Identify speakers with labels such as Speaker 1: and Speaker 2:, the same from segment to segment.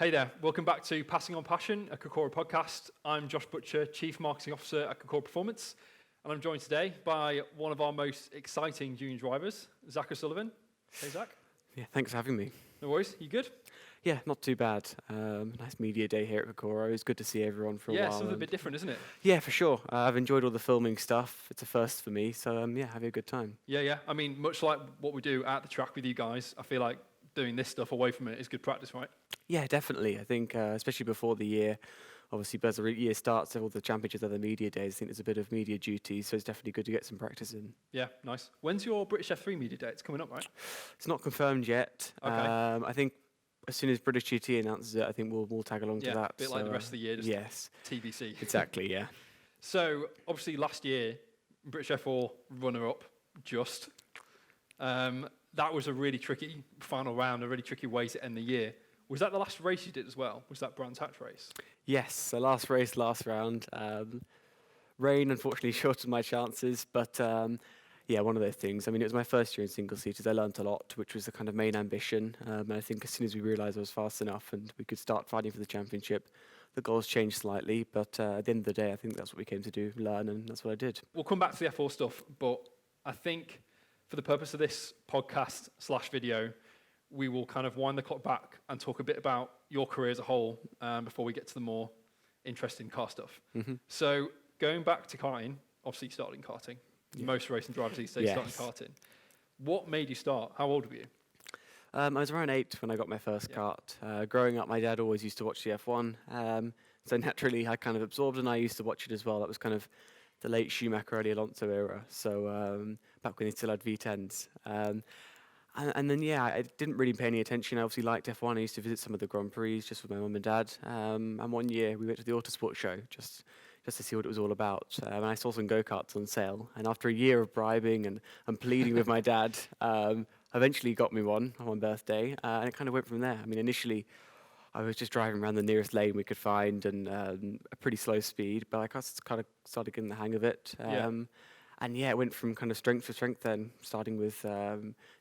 Speaker 1: Hey there, welcome back to Passing on Passion, a Kokora podcast. I'm Josh Butcher, Chief Marketing Officer at Kokora Performance, and I'm joined today by one of our most exciting junior drivers, Zak O'Sullivan. Hey, Zak.
Speaker 2: Yeah, thanks for having me.
Speaker 1: No worries, you good?
Speaker 2: Yeah, not too bad. Nice media day here at Kokora. It was good to see everyone for a while.
Speaker 1: Yeah, something a bit different, isn't it?
Speaker 2: Yeah, for sure. I've enjoyed all the filming stuff. It's a first for me, so yeah, having a good time.
Speaker 1: Yeah. I mean, much like what we do at the track with you guys, I feel like doing this stuff away from it is good practice, right?
Speaker 2: Yeah, definitely. I think, especially before the year, obviously, as the year starts, all the championships, other media days, I think there's a bit of media duty, so it's definitely good to get some practice in.
Speaker 1: Yeah, nice. When's your British F3 media day? It's coming up, right?
Speaker 2: It's not confirmed yet.
Speaker 1: Okay.
Speaker 2: I think as soon as British GT announces it, I think we'll tag along to that.
Speaker 1: Yeah, a bit like the rest of the year, just
Speaker 2: yes.
Speaker 1: TBC.
Speaker 2: Exactly, yeah.
Speaker 1: So, obviously, last year, British F4 runner-up, just. That was a really tricky final round, a really tricky way to end the year. Was that the last race you did as well? Was that Brands Hatch race?
Speaker 2: Yes, the last race, last round. Rain, unfortunately, shortened my chances, but yeah, one of those things. I mean, it was my first year in single seaters. I learnt a lot, which was the kind of main ambition. And I think as soon as we realised I was fast enough and we could start fighting for the championship, the goals changed slightly. But at the end of the day, I think that's what we came to do, learn, and that's what I did.
Speaker 1: We'll come back to the F4 stuff, but I think for the purpose of this podcast/video, we will kind of wind the clock back and talk a bit about your career as a whole before we get to the more interesting car stuff. Mm-hmm. So going back to karting, obviously you started in karting. Yeah. Most racing drivers these days start in karting. What made you start? How old were you?
Speaker 2: I was around 8 when I got my first kart. Growing up, my dad always used to watch the F1. So naturally, I kind of absorbed and I used to watch it as well. That was kind of the late Schumacher, early Alonso era. So back when he still had V10s. And then, yeah, I didn't really pay any attention. I obviously liked F1. I used to visit some of the Grand Prix just with my mum and dad. And one year we went to the Autosport show just to see what it was all about. And I saw some go-karts on sale. And after a year of bribing and pleading with my dad, eventually got me one on my birthday. And it kind of went from there. I mean, initially, I was just driving around the nearest lane we could find and a pretty slow speed. But I kind of started getting the hang of it. And yeah, it went from kind of strength to strength then, starting with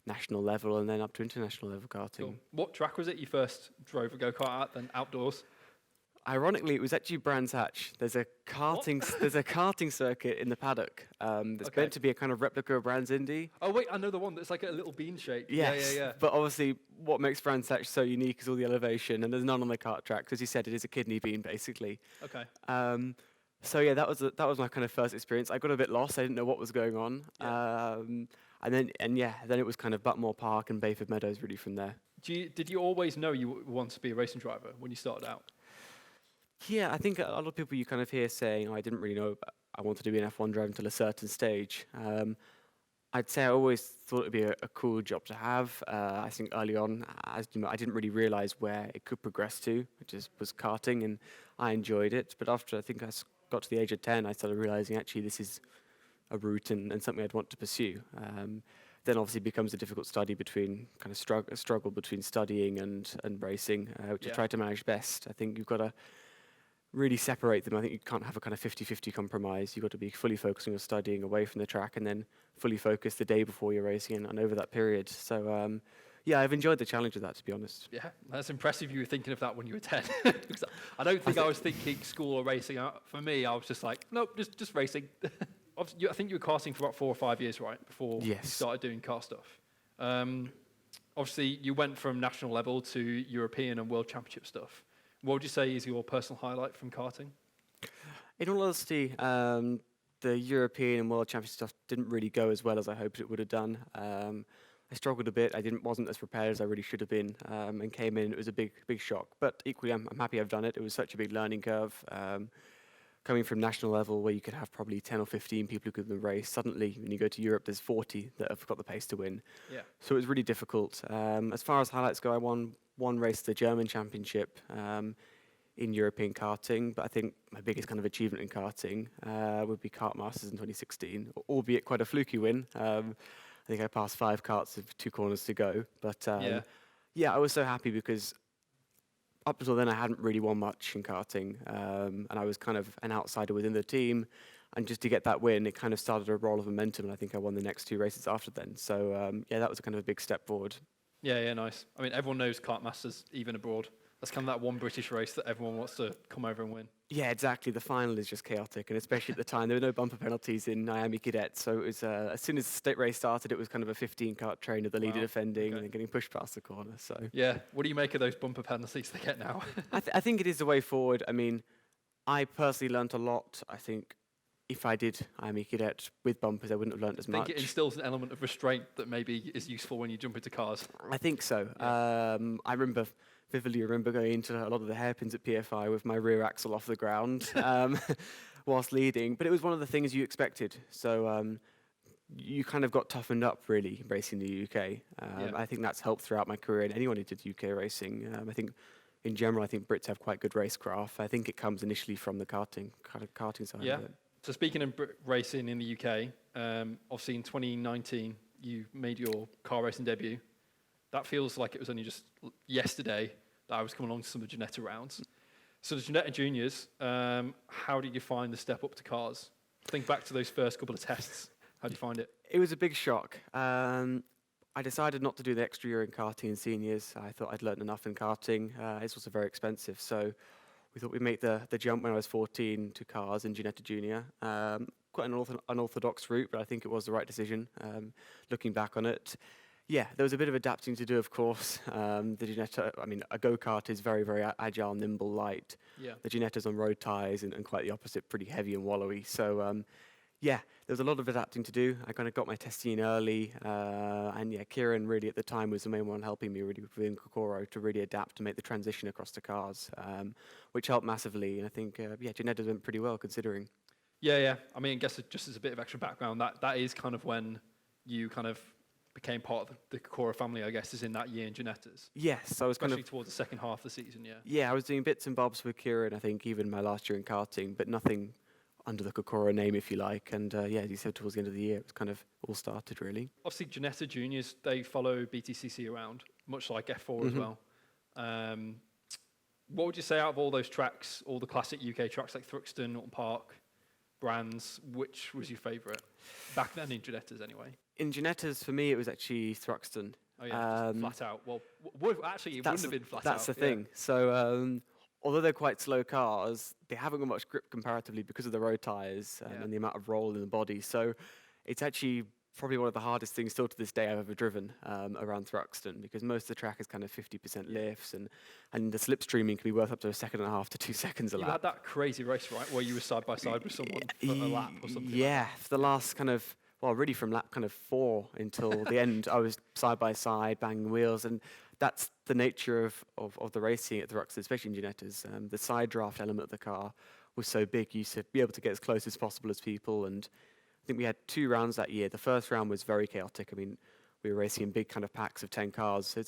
Speaker 2: national level and then up to international level karting.
Speaker 1: Cool. What track was it you first drove a go-kart at, then outdoors?
Speaker 2: Ironically, it was actually Brands Hatch. There's a karting circuit in the paddock that's meant to be a kind of replica of Brands Indy.
Speaker 1: Oh wait, I know the one that's like a little bean shape.
Speaker 2: Yes,
Speaker 1: yeah.
Speaker 2: But obviously, what makes Brands Hatch so unique is all the elevation, and there's none on the kart track. As you said, it is a kidney bean basically.
Speaker 1: Okay.
Speaker 2: So yeah, that was my kind of first experience. I got a bit lost. I didn't know what was going on.
Speaker 1: Yeah.
Speaker 2: Then it was kind of Butmore Park and Bayford Meadows really from there.
Speaker 1: Did you always know you wanted to be a racing driver when you started out?
Speaker 2: Yeah, I think a lot of people you kind of hear saying, "Oh, I didn't really know I wanted to be an F1 driver until a certain stage." I'd say I always thought it'd be a cool job to have. I think early on, as you know, I didn't really realize where it could progress to, which was karting, and I enjoyed it. But after I think I got to the age of 10, I started realizing actually this is a route and something I'd want to pursue. Then obviously it becomes a difficult study between kind of struggle between studying and racing, which I try to manage best. I think you've got to really separate them. I think you can't have a kind of 50-50 compromise. You've got to be fully focused on your studying away from the track and then fully focused the day before you're racing and over that period. So yeah, I've enjoyed the challenge of that, to be honest.
Speaker 1: Yeah, that's impressive you were thinking of that when you were 10. I don't think I was thinking school or racing. For me, I was just like, nope, just racing. I think you were karting for about 4 or 5 years, right, before you started doing car stuff. Obviously, you went from national level to European and World Championship stuff. What would you say is your personal highlight from karting?
Speaker 2: In all honesty, the European and World Championship stuff didn't really go as well as I hoped it would have done. I struggled a bit. I wasn't as prepared as I really should have been, and came in. It was a big shock. But equally, I'm happy I've done it. It was such a big learning curve. Coming from national level, where you could have probably 10 or 15 people who could win the race, suddenly when you go to Europe, there's 40 that have got the pace to win. Yeah. So it was really difficult. As far as highlights go, I won one race, the German Championship, in European karting. But I think my biggest kind of achievement in karting would be Kart Masters in 2016, albeit quite a fluky win. I think I passed 5 karts with 2 corners to go. But yeah, I was so happy because up until then I hadn't really won much in karting, and I was kind of an outsider within the team. And just to get that win, it kind of started a roll of momentum, and I think I won the next 2 races after then. So yeah, that was kind of a big step forward.
Speaker 1: Yeah, nice. I mean, everyone knows Kart Masters, even abroad. That's kind of that one British race that everyone wants to come over and win.
Speaker 2: Yeah, exactly. The final is just chaotic, and especially at the time, there were no bumper penalties in Miami Ginettas, so it was as soon as the state race started, it was kind of a 15-kart train of the leader
Speaker 1: Wow,
Speaker 2: defending
Speaker 1: okay.
Speaker 2: and then getting pushed past the corner. So
Speaker 1: Yeah, what do you make of those bumper penalties they get now?
Speaker 2: I think it is the way forward. I mean, I personally learnt a lot. I think if I did Miami Ginettas with bumpers, I wouldn't have learnt as
Speaker 1: I think
Speaker 2: much.
Speaker 1: it instills an element of restraint that maybe is useful when you jump into cars.
Speaker 2: I think so.
Speaker 1: Yeah.
Speaker 2: I vividly remember going into a lot of the hairpins at PFI with my rear axle off the ground whilst leading, but it was one of the things you expected. So you kind of got toughened up really racing in the UK.
Speaker 1: Yeah.
Speaker 2: I think that's helped throughout my career and anyone who did UK racing. I think in general, I think Brits have quite good racecraft. I think it comes initially from the karting side
Speaker 1: Yeah.
Speaker 2: of it.
Speaker 1: So speaking of racing in the UK, obviously in 2019 you made your car racing debut. That feels like it was only just yesterday that I was coming along to some of the Ginetta rounds. So the Ginetta Juniors, how did you find the step up to cars? Think back to those first couple of tests. How did you find it?
Speaker 2: It was a big shock. I decided not to do the extra year in karting in seniors. I thought I'd learned enough in karting. It's also very expensive, so we thought we'd make the jump when I was 14 to cars in Ginetta Junior. Quite an unorthodox route, but I think it was the right decision, looking back on it. Yeah, there was a bit of adapting to do, of course. The Ginetta, I mean, a go-kart is very, very agile, nimble, light.
Speaker 1: Yeah.
Speaker 2: The Ginetta's on road tyres and quite the opposite, pretty heavy and wallowy. So, yeah, there was a lot of adapting to do. I kind of got my testing in early. And yeah, Kieran really at the time was the main one helping me really within Kokoro to really adapt to make the transition across to cars, which helped massively. And I think, yeah, Ginetta's went pretty well considering.
Speaker 1: Yeah. I mean, I guess just as a bit of extra background, that is kind of when you kind of became part of the Kokoro family, I guess, is in that year in Ginettas.
Speaker 2: Yes, I was
Speaker 1: Especially
Speaker 2: kind of
Speaker 1: towards the second half of the season, yeah.
Speaker 2: Yeah, I was doing bits and bobs with Kieran, I think, even my last year in karting, but nothing under the Kokoro name, if you like. And yeah, as you said, towards the end of the year, it was kind of all started, really.
Speaker 1: Obviously, Ginetta Juniors, they follow BTCC around, much like F4 as well. What would you say out of all those tracks, all the classic UK tracks like Thruxton, Norton Park, Brands, which was your favourite? Back then in Ginettas, anyway.
Speaker 2: In Ginettas, for me, it was actually Thruxton.
Speaker 1: Oh, yeah, just flat out. Well, actually, it wouldn't have been flat out.
Speaker 2: That's the thing. So, although they're quite slow cars, they haven't got much grip comparatively because of the road tyres and the amount of roll in the body. So, it's actually probably one of the hardest things still to this day I've ever driven around Thruxton, because most of the track is kind of 50% lifts, and the slipstreaming can be worth up to 1.5 seconds to 2 seconds a lap.
Speaker 1: You had that crazy race, right, where you were side by side with someone for a lap or something.
Speaker 2: Yeah, for the last kind of, well, really from lap kind of 4 until the end, I was side by side, banging wheels, and that's the nature of the racing at Thruxton, especially in Ginettas. The side draft element of the car was so big, you used to be able to get as close as possible as people, and I think we had 2 rounds that year. The first round was very chaotic. I mean, we were racing in big kind of packs of 10 cars. So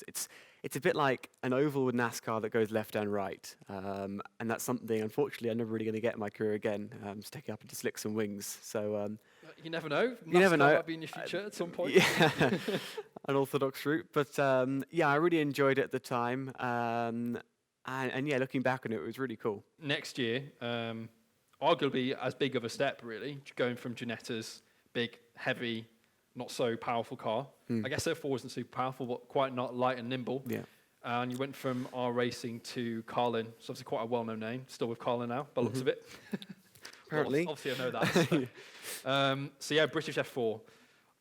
Speaker 2: it's a bit like an oval with NASCAR that goes left and right. And that's something, unfortunately, I'm never really going to get in my career again, sticking up into slicks and wings. So
Speaker 1: you never know.
Speaker 2: You never know.
Speaker 1: Might be in your future at some point.
Speaker 2: Yeah, an orthodox route. But yeah, I really enjoyed it at the time. And yeah, looking back on it, it was really cool.
Speaker 1: Next year, arguably as big of a step, really, going from Ginetta's big, heavy, not so powerful car. I guess F4 wasn't super powerful, but quite not light and nimble.
Speaker 2: Yeah.
Speaker 1: And you went from R Racing to Carlin. It's obviously quite a well-known name. Still with Carlin now, by the looks of it.
Speaker 2: Apparently.
Speaker 1: Well, obviously, I know that. So yeah, British F4.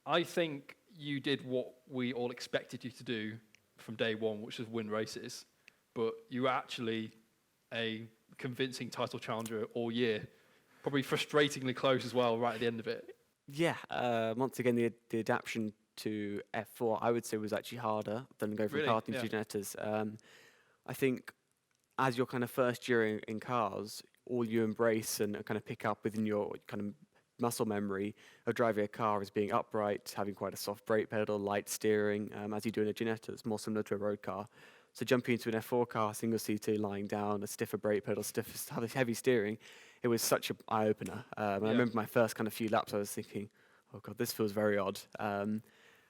Speaker 1: I think you did what we all expected you to do from day one, which was win races. But you were actually a convincing title challenger all year. Probably frustratingly close as well, right at the end of it.
Speaker 2: Yeah, once again, the adaptation to F4, I would say, was actually harder than going from
Speaker 1: Really?
Speaker 2: karting to Ginettas. I think as your kind of first year in cars, all you embrace and kind of pick up within your kind of muscle memory of driving a car is being upright, having quite a soft brake pedal, light steering, as you do in a Ginettas, more similar to a road car. So jumping into an F4 car, single-seater, lying down, a stiffer brake pedal, heavy steering, it was such an eye-opener. I remember my first kind of few laps, I was thinking, oh God, this feels very odd.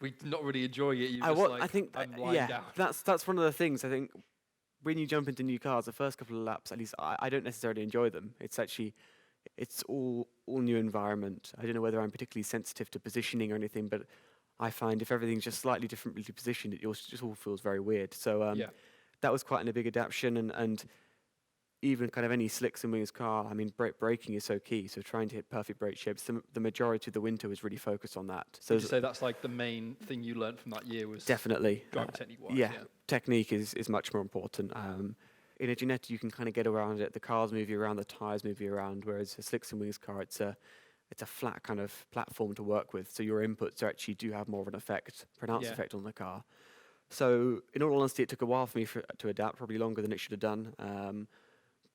Speaker 1: We not really enjoying it.
Speaker 2: I think,
Speaker 1: I'm lying down.
Speaker 2: that's one of the things. I think when you jump into new cars, the first couple of laps, at least I don't necessarily enjoy them. It's all new environment. I don't know whether I'm particularly sensitive to positioning or anything, but I find if everything's just slightly differently positioned, just all feels very weird. So
Speaker 1: Yeah.
Speaker 2: that was quite a big adaptation, and even kind of any slicks and wings car, I mean, braking is so key. So trying to hit perfect brake shapes, the majority of the winter was really focused on that. So
Speaker 1: Would you say that's like the main thing you learned from that year was
Speaker 2: definitely
Speaker 1: driving technique-wise?
Speaker 2: yeah, technique is much more important. In a Ginetta, you can kind of get around it. The cars move you around, the tires move you around. Whereas a slicks and wings car, it's a flat kind of platform to work with. So your inputs actually do have more of an effect, pronounced
Speaker 1: Yeah.
Speaker 2: effect on the car. So in all honesty, it took a while for me to adapt, probably longer than it should have done.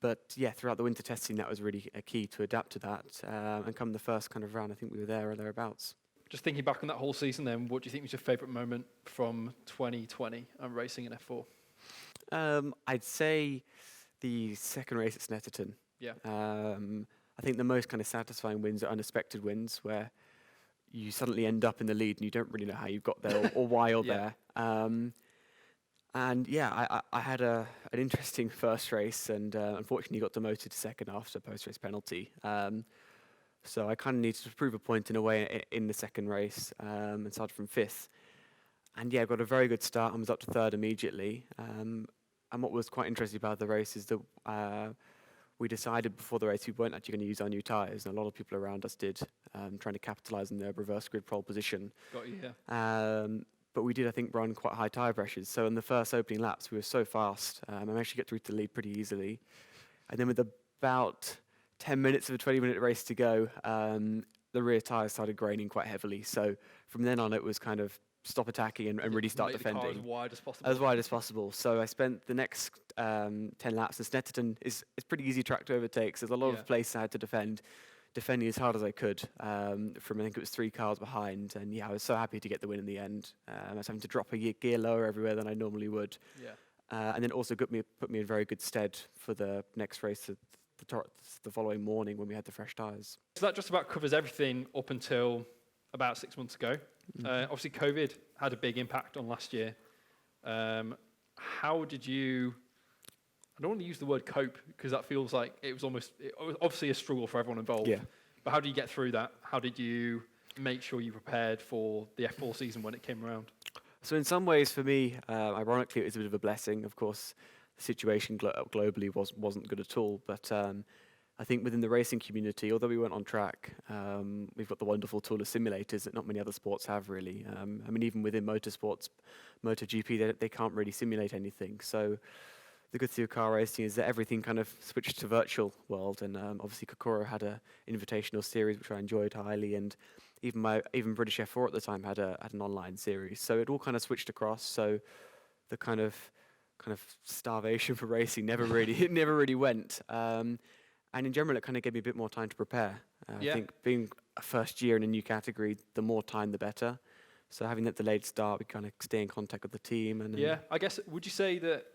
Speaker 2: But yeah, throughout the winter testing, that was really a key to adapt to that. And come the first kind of round, I think we were there or thereabouts.
Speaker 1: Just thinking back on that whole season then, what do you think was your favourite moment from 2020 and racing in F4?
Speaker 2: I'd say the second race at Snetterton.
Speaker 1: Yeah.
Speaker 2: I think the most kind of satisfying wins are unexpected wins where you suddenly end up in the lead and you don't really know how you got there or why you're
Speaker 1: Yeah.
Speaker 2: there. And yeah, I had an interesting first race and unfortunately got demoted to second after post-race penalty. So I kind of needed to prove a point in a way in the second race and started from fifth. And yeah, I got a very good start and was up to third immediately. And what was quite interesting about the race is that we decided before the race we weren't actually going to use our new tyres, and a lot of people around us did, trying to capitalise on their reverse grid pole position.
Speaker 1: Got you, yeah.
Speaker 2: But we did, I think, run quite high tyre pressures. So in the first opening laps, we were so fast. I managed to get through to the lead pretty easily. And then with about 10 minutes of a 20-minute race to go, the rear tyres started graining quite heavily. So from then on, it was kind of stop attacking and really start
Speaker 1: Make the car
Speaker 2: defending.
Speaker 1: as wide as possible.
Speaker 2: As wide as possible. So I spent the next 10 laps. And Snetterton is pretty easy track to overtake. So there's a lot
Speaker 1: Yeah.
Speaker 2: of places I had to defending as hard as I could from I think it was 3 cars behind. And yeah, I was so happy to get the win in the end. I was having to drop a gear lower everywhere than I normally would.
Speaker 1: Yeah.
Speaker 2: And then also put me in very good stead for the next race the following morning when we had the fresh tyres.
Speaker 1: So that just about covers everything up until about 6 months ago. Obviously, COVID had a big impact on last year. How did you, I don't want to use the word cope, because that feels like it was obviously a struggle for everyone involved.
Speaker 2: Yeah.
Speaker 1: But how did you get through that? How did you make sure you prepared for the F4 season when it came around?
Speaker 2: So in some ways, for me, ironically, it was a bit of a blessing. Of course, the situation globally wasn't good at all. But I think within the racing community, although we weren't on track, we've got the wonderful tool of simulators that not many other sports have, really. I mean, even within motorsports, MotoGP, they can't really simulate anything. So the good thing with car racing is that everything kind of switched to virtual world. And obviously, Kokoro had an invitational series, which I enjoyed highly. And even British F4 at the time had an online series. So it all kind of switched across. So the kind of starvation for racing never really went. And in general, it kind of gave me a bit more time to prepare. I think being a first year in a new category, the more time, the better. So having that delayed start, we kind of stay in contact with the team. And
Speaker 1: Yeah, I guess, would you say that,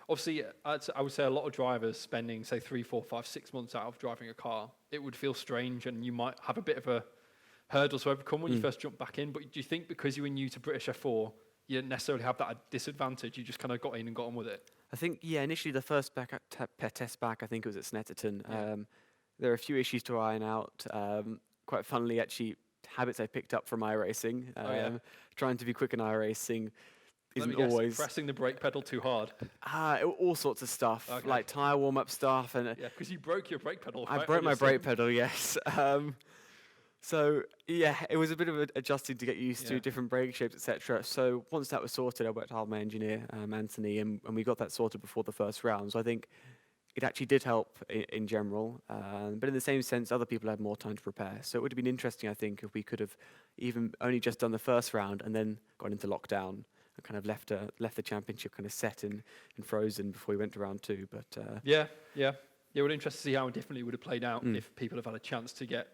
Speaker 1: obviously, I would say a lot of drivers spending, say, 3, 4, 5, 6 months out of driving a car, it would feel strange and you might have a bit of a hurdle to overcome when you first jump back in. But do you think because you were new to British F4, you didn't necessarily have that disadvantage? You just kind of got in and got on with it?
Speaker 2: I think, initially the first test back, I think it was at Snetterton. There are a few issues to iron out. Quite funnily, actually, habits I picked up from iRacing. Trying to be quick in iRacing isn't always...
Speaker 1: Pressing the brake pedal too hard.
Speaker 2: All sorts of stuff, like tyre warm-up stuff. And
Speaker 1: Yeah, because you broke your brake pedal.
Speaker 2: I
Speaker 1: right,
Speaker 2: broke
Speaker 1: on
Speaker 2: my
Speaker 1: your
Speaker 2: brake
Speaker 1: sim.
Speaker 2: pedal, yes. So yeah, it was a bit of adjusting to get used to different brake shapes, etc. So once that was sorted, I worked hard with my engineer, Anthony, and we got that sorted before the first round. So I think it actually did help in general. But in the same sense, other people had more time to prepare. So it would have been interesting, I think, if we could have even only just done the first round and then gone into lockdown and kind of left the championship kind of set and frozen before we went to round 2. But
Speaker 1: Yeah, we're interested to see how differently it would have played out if people have had a chance to get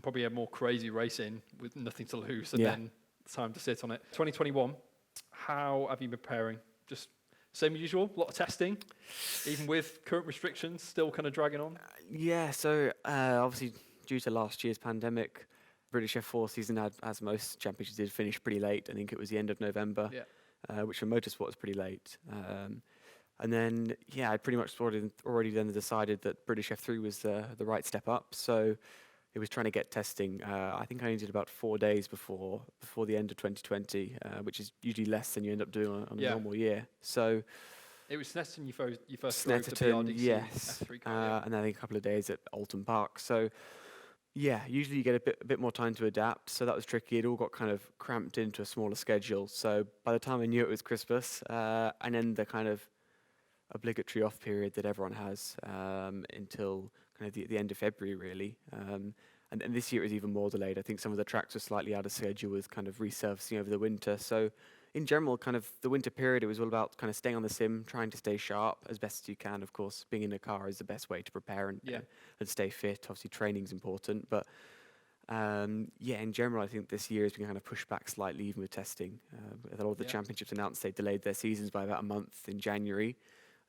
Speaker 1: probably a more crazy race in with nothing to lose and then time to sit on it. 2021, how have you been preparing? Just same as usual, a lot of testing, even with current restrictions still kind of dragging on?
Speaker 2: So obviously due to last year's pandemic, British F4 season had, as most championships did, finished pretty late. I think it was the end of November, which for motorsport was pretty late. And then, I pretty much already then decided that British F3 was the right step up. So it was trying to get testing. I think I only did about 4 days before the end of 2020, which is usually less than you end up doing on a normal year. So
Speaker 1: It was Snetterton you first drove the
Speaker 2: Snetterton,
Speaker 1: BRDC
Speaker 2: yes,
Speaker 1: F3 car.
Speaker 2: and then a couple of days at Alton Park. So yeah, usually you get a bit more time to adapt. So that was tricky. It all got kind of cramped into a smaller schedule. So by the time I knew it was Christmas, and then the kind of obligatory off period that everyone has until kind of the end of February, really. And this year it was even more delayed. I think some of the tracks were slightly out of schedule with kind of resurfacing over the winter. So in general, kind of the winter period, it was all about kind of staying on the sim, trying to stay sharp as best as you can. Of course, being in a car is the best way to prepare and stay fit. Obviously, training's important, but in general, I think this year has been kind of pushed back slightly, even with testing. A lot of the championships announced they delayed their seasons by about a month in January.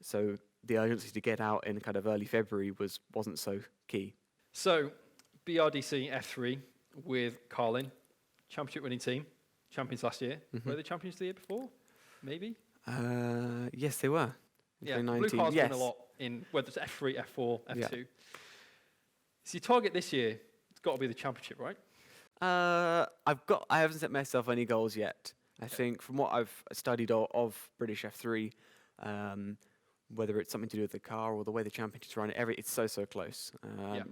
Speaker 2: So the urgency to get out in kind of early February wasn't so key.
Speaker 1: So BRDC F3 with Carlin, championship winning team, champions last year. Were they champions the year before? Maybe?
Speaker 2: Yes, they were. In 2019.
Speaker 1: Blue Cars win a lot in whether it's F3, F4, F2.
Speaker 2: Yeah.
Speaker 1: So your target this year, it's got to be the championship, right?
Speaker 2: I haven't set myself any goals yet. I think from what I've studied of British F3, whether it's something to do with the car or the way the championships run, it's so close.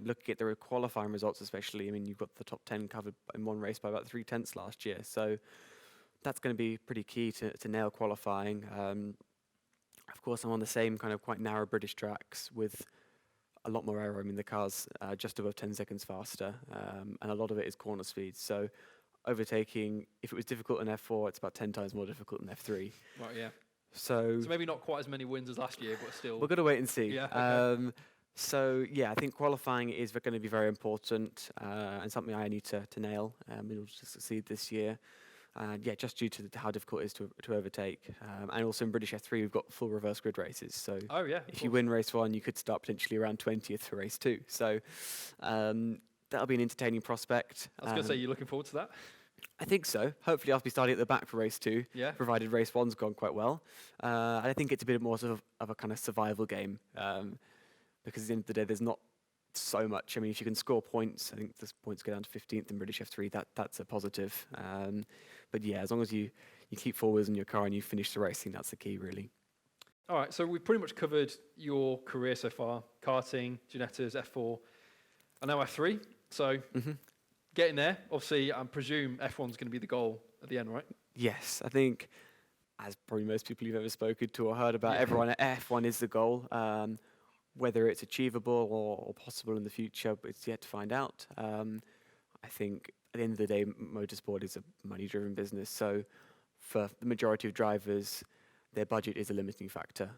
Speaker 2: Looking at the qualifying results especially, I mean, you've got the top 10 covered in one race by about 3/10 last year. So that's going to be pretty key to nail qualifying. Of course, I'm on the same kind of quite narrow British tracks with a lot more aero. I mean, the car's just above 10 seconds faster, and a lot of it is corner speed. So overtaking, if it was difficult in F4, it's about 10 times more difficult in F3.
Speaker 1: Right, yeah.
Speaker 2: So
Speaker 1: maybe not quite as many wins as last year, but still.
Speaker 2: we're going to wait and see.
Speaker 1: Yeah. Okay.
Speaker 2: I think qualifying is going to be very important and something I need to nail in order to succeed this year. Just due to how difficult it is to overtake. And also in British F3, we've got full reverse grid races. So if you win race 1, you could start potentially around 20th for race 2. So that'll be an entertaining prospect.
Speaker 1: I was going to say, you're looking forward to that?
Speaker 2: I think so. Hopefully I'll be starting at the back for race 2, provided race 1's gone quite well. And I think it's a bit more of a kind of survival game, because at the end of the day, there's not so much. I mean, if you can score points, I think the points go down to 15th in British F3, that's a positive. But yeah, as long as you keep forwards in your car and you finish the race, I think that's the key, really.
Speaker 1: All right, so we've pretty much covered your career so far, karting, Ginettas, F4, and now F3. So getting there, obviously, I presume F1's going to be the goal at the end, right?
Speaker 2: Yes, I think, as probably most people you've ever spoken to or heard about, everyone at F1 is the goal. Whether it's achievable or possible in the future, but it's yet to find out. I think at the end of the day, motorsport is a money-driven business. So for the majority of drivers, their budget is a limiting factor.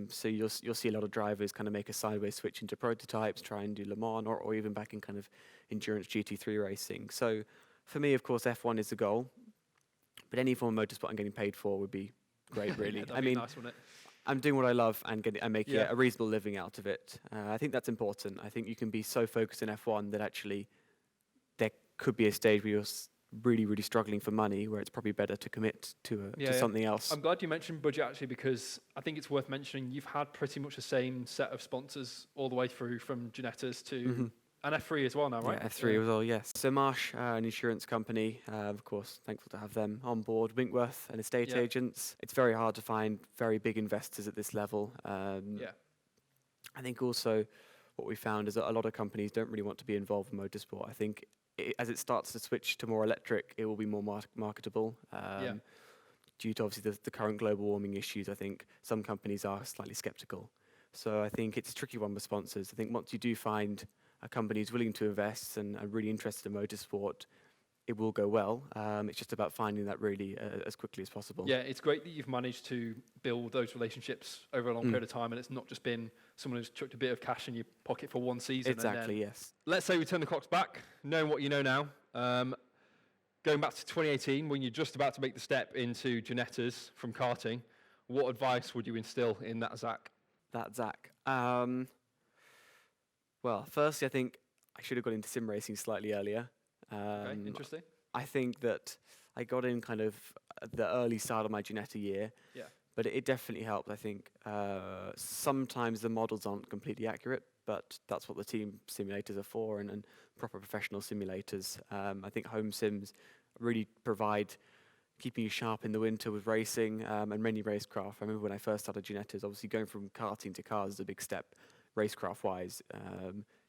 Speaker 2: So you'll see a lot of drivers kind of make a sideways switch into prototypes, try and do Le Mans, or even back in kind of endurance GT3 racing. So for me, of course, F1 is the goal. But any form of motorsport I'm getting paid for would be great, really.
Speaker 1: That'd be nice, wouldn't it?
Speaker 2: I'm doing what I love and making a reasonable living out of it. I think that's important. I think you can be so focused in F1 that actually there could be a stage where you're really, really struggling for money, where it's probably better to commit to something else.
Speaker 1: I'm glad you mentioned budget, actually, because I think it's worth mentioning you've had pretty much the same set of sponsors all the way through, from Ginettas to and F3 as well now, right?
Speaker 2: Yeah, F3 as well, yes. So Marsh, an insurance company, of course, thankful to have them on board. Winkworth, an estate agents. It's very hard to find very big investors at this level. I think also what we found is that a lot of companies don't really want to be involved in motorsport. I think as it starts to switch to more electric, it will be more marketable. Due to obviously the current global warming issues, I think some companies are slightly skeptical. So I think it's a tricky one with sponsors. I think once you do find a company who's willing to invest and are really interested in motorsport, it will go well. It's just about finding that really as quickly as possible. Yeah,
Speaker 1: it's great that you've managed to build those relationships over a long period of time, and it's not just been someone who's chucked a bit of cash in your pocket for one season.
Speaker 2: Exactly, yes.
Speaker 1: Let's say we turn the clocks back, knowing what you know now, going back to 2018, when you're just about to make the step into Ginettas from karting, what advice would you instill in that Zak?
Speaker 2: Well, firstly, I think I should have got into sim racing slightly earlier.
Speaker 1: Okay, interesting.
Speaker 2: I think that I got in kind of at the early start of my Ginetta year But it definitely helped. I think sometimes the models aren't completely accurate, but that's what the team simulators are for, and proper professional simulators. I think home sims really provide keeping you sharp in the winter with racing and many racecraft. I remember when I first started Ginettas, obviously going from karting to cars is a big step, racecraft-wise.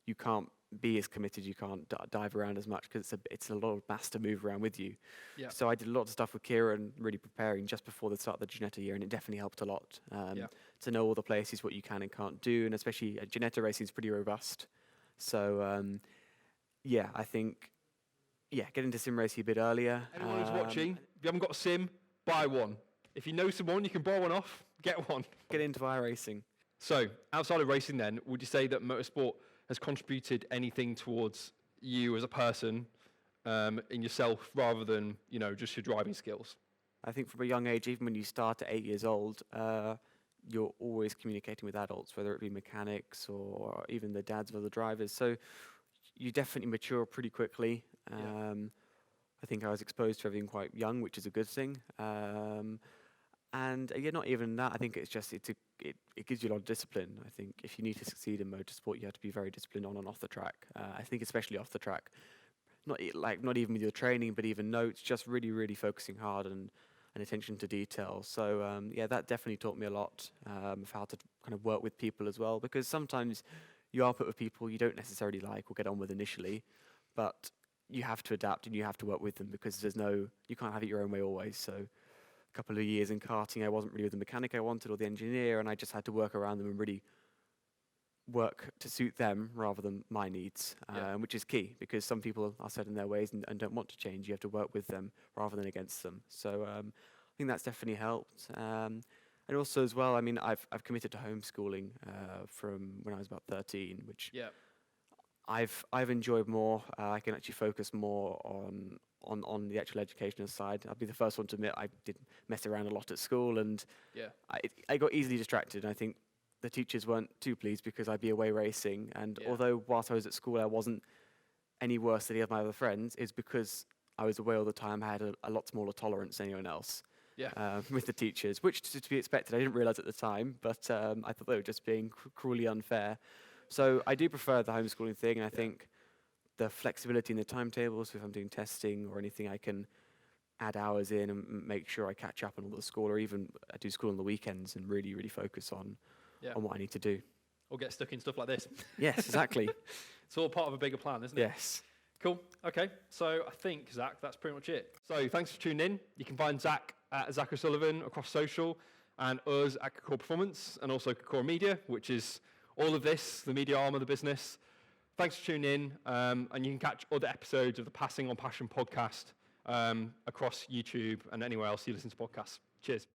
Speaker 2: You can't be as committed, you can't dive around as much because it's a lot of mass to move around with you.
Speaker 1: Yeah.
Speaker 2: So I did a lot of stuff with Kieran, really preparing just before the start of the Ginetta year, and it definitely helped a lot to know all the places, what you can and can't do, and especially Ginetta racing is pretty robust. So yeah, I think get into sim racing a bit earlier.
Speaker 1: Anyone who's watching, if you haven't got a sim, buy one. If you know someone, you can borrow one off, get one.
Speaker 2: Get into iRacing.
Speaker 1: So, outside of racing then, would you say that motorsport has contributed anything towards you as a person, in yourself, rather than, just your driving skills?
Speaker 2: I think from a young age, even when you start at 8 years old, you're always communicating with adults, whether it be mechanics or even the dads of other drivers. So you definitely mature pretty quickly. I think I was exposed to everything quite young, which is a good thing. And not even that. I think it's just it gives you a lot of discipline. I think if you need to succeed in motorsport, you have to be very disciplined on and off the track. I think especially off the track, not even with your training, but even notes, just really, really focusing hard and attention to detail. So that definitely taught me a lot of how to kind of work with people as well. Because sometimes you are put with people you don't necessarily like or get on with initially, but you have to adapt and you have to work with them because you can't have it your own way always. So a couple of years in karting, I wasn't really with the mechanic I wanted or the engineer, and I just had to work around them and really work to suit them rather than my needs, which is key because some people are set in their ways and don't want to change. You have to work with them rather than against them. So I think that's definitely helped. And also as well, I mean, I've committed to homeschooling from when I was about 13, which I've enjoyed more. I can actually focus more on the actual educational side. I'll be the first one to admit I did mess around a lot at school, and I got easily distracted. And I think the teachers weren't too pleased because I'd be away racing. And although whilst I was at school, I wasn't any worse than any of my other friends, is because I was away all the time. I had a lot smaller tolerance than anyone else with the teachers, which to be expected. I didn't realise at the time, but I thought they were just being cruelly unfair. So I do prefer the homeschooling thing, and I think the flexibility in the timetables, so if I'm doing testing or anything, I can add hours in and make sure I catch up on all the school, or even I do school on the weekends and really, really focus on what I need to do.
Speaker 1: Or get stuck in stuff like this.
Speaker 2: Yes, exactly.
Speaker 1: It's all part of a bigger plan, isn't it?
Speaker 2: Yes.
Speaker 1: Cool. Okay. So I think, Zak, that's pretty much it. So thanks for tuning in. You can find Zak at Zak O'Sullivan across social, and us at Kakor Performance, and also Kakor Media, which is all of this, the media arm of the business. Thanks for tuning in, and you can catch other episodes of the Passing on Passion podcast across YouTube and anywhere else you listen to podcasts. Cheers.